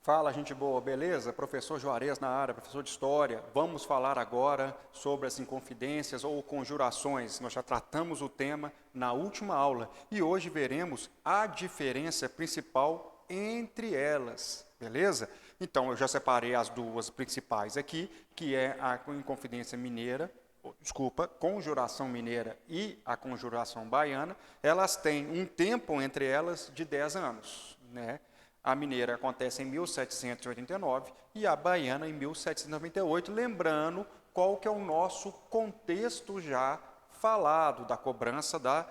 Fala, gente boa, beleza? Professor Juarez na área, professor de História. Vamos falar agora sobre as inconfidências ou conjurações. Nós já tratamos o tema na última aula e hoje veremos a diferença principal entre elas, beleza? Então, eu já separei as duas principais aqui, que é a inconfidência mineira, conjuração mineira e a conjuração baiana. Elas têm um tempo entre elas de 10 anos, né? A mineira acontece em 1789 e a baiana em 1798, lembrando qual que é o nosso contexto já falado da cobrança da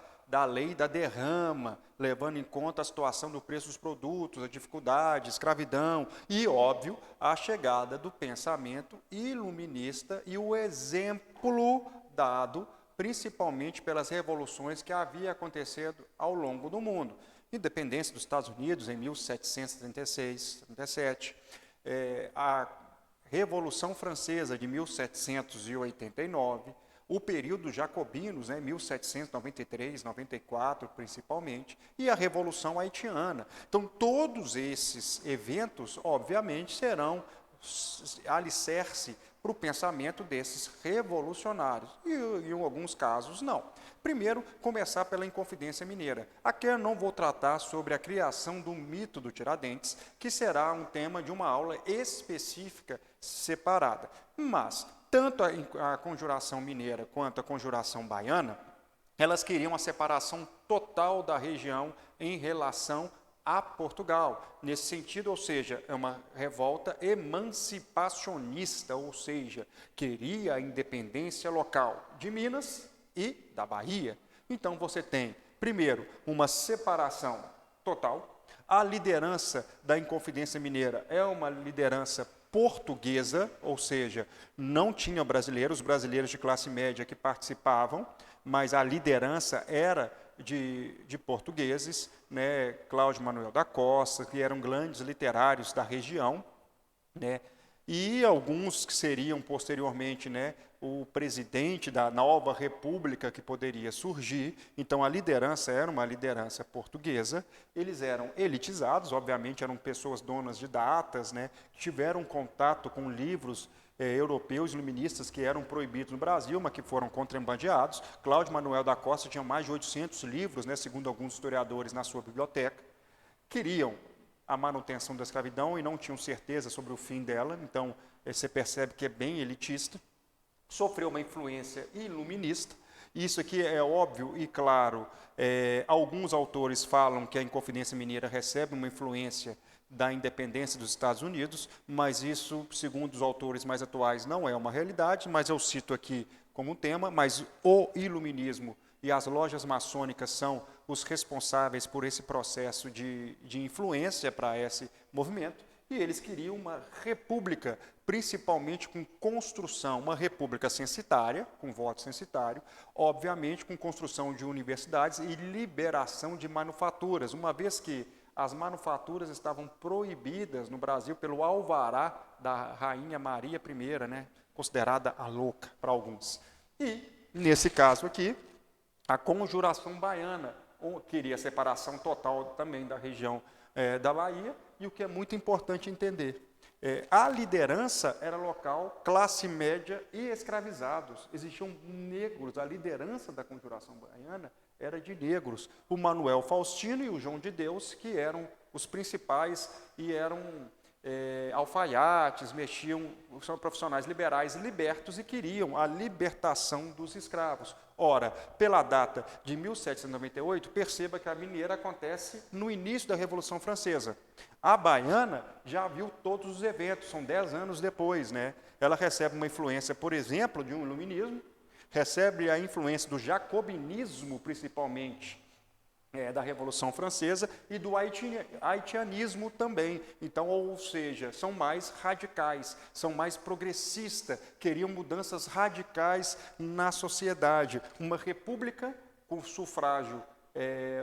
lei da derrama, levando em conta a situação do preço dos produtos, a dificuldade, a escravidão e, óbvio, a chegada do pensamento iluminista e o exemplo dado principalmente pelas revoluções que havia acontecido ao longo do mundo. Independência dos Estados Unidos em 1776, 77, a Revolução Francesa de 1789, o período jacobinos, 1793, 94 principalmente, e a Revolução Haitiana. Então, todos esses eventos, obviamente, serão alicerce para o pensamento desses revolucionários, e em alguns casos não. Primeiro, começar pela Inconfidência Mineira. Aqui eu não vou tratar sobre a criação do mito do Tiradentes, que será um tema de uma aula específica separada. Mas, tanto a conjuração mineira quanto a conjuração baiana, elas queriam a separação total da região em relação a Portugal. Nesse sentido, ou seja, é uma revolta emancipacionista, ou seja, queria a independência local de Minas e da Bahia. Então, você tem, primeiro, uma separação total. A liderança da Inconfidência Mineira é uma liderança portuguesa, ou seja, não tinha brasileiros, brasileiros de classe média que participavam, mas a liderança era de portugueses, né, Cláudio Manuel da Costa, que eram grandes literários da região, né, e alguns que seriam posteriormente, né, o presidente da nova república que poderia surgir. Então, a liderança era uma liderança portuguesa, eles eram elitizados, obviamente eram pessoas donas de datas, né, tiveram contato com livros europeus iluministas que eram proibidos no Brasil, mas que foram contrabandeados. Cláudio Manuel da Costa tinha mais de 800 livros, né, segundo alguns historiadores, na sua biblioteca. Queriam a manutenção da escravidão e não tinham certeza sobre o fim dela, então você percebe que é bem elitista. Sofreu uma influência iluminista. Isso aqui é óbvio e claro. Alguns autores falam que a Inconfidência Mineira recebe uma influência da independência dos Estados Unidos, mas isso, segundo os autores mais atuais, não é uma realidade, mas eu cito aqui como um tema, mas o iluminismo e as lojas maçônicas são os responsáveis por esse processo de influência para esse movimento, e eles queriam uma república, principalmente com construção, uma república censitária, com voto censitário, obviamente com construção de universidades e liberação de manufaturas, uma vez que as manufaturas estavam proibidas no Brasil pelo alvará da Rainha Maria I, né, considerada a louca para alguns. E, nesse caso aqui, a conjuração baiana queria a separação total também da região da Bahia, e o que é muito importante entender, a liderança era local, classe média e escravizados. Existiam negros, a liderança da conjuração baiana era de negros. O Manuel Faustino e o João de Deus, que eram os principais e eram alfaiates, são profissionais liberais libertos e queriam a libertação dos escravos. Ora, pela data de 1798, perceba que a mineira acontece no início da Revolução Francesa. A baiana já viu todos os eventos, são 10 anos depois, né? Ela recebe uma influência, por exemplo, de um iluminismo, recebe a influência do jacobinismo, principalmente, da Revolução Francesa, e do haitianismo também. Então, ou seja, são mais radicais, são mais progressistas, queriam mudanças radicais na sociedade. Uma república com sufrágio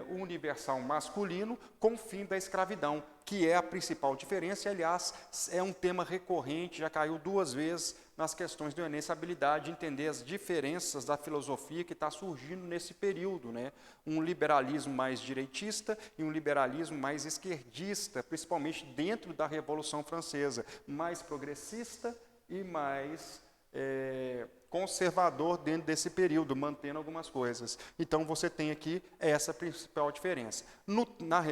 universal masculino com o fim da escravidão, que é a principal diferença, e, aliás, é um tema recorrente, já caiu 2 vezes nas questões do Enem, essa habilidade de entender as diferenças da filosofia que está surgindo nesse período, né? Um liberalismo mais direitista e um liberalismo mais esquerdista, principalmente dentro da Revolução Francesa, mais progressista e mais conservador dentro desse período, mantendo algumas coisas. Então, você tem aqui essa principal diferença. Na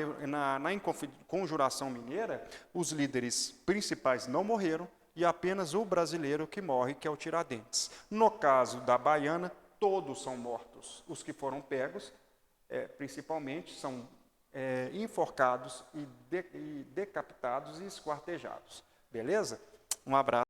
Conjuração Mineira, os líderes principais não morreram, e apenas o brasileiro que morre, que é o Tiradentes. No caso da Baiana, todos são mortos. Os que foram pegos, principalmente, são enforcados e decapitados e esquartejados. Beleza? Um abraço.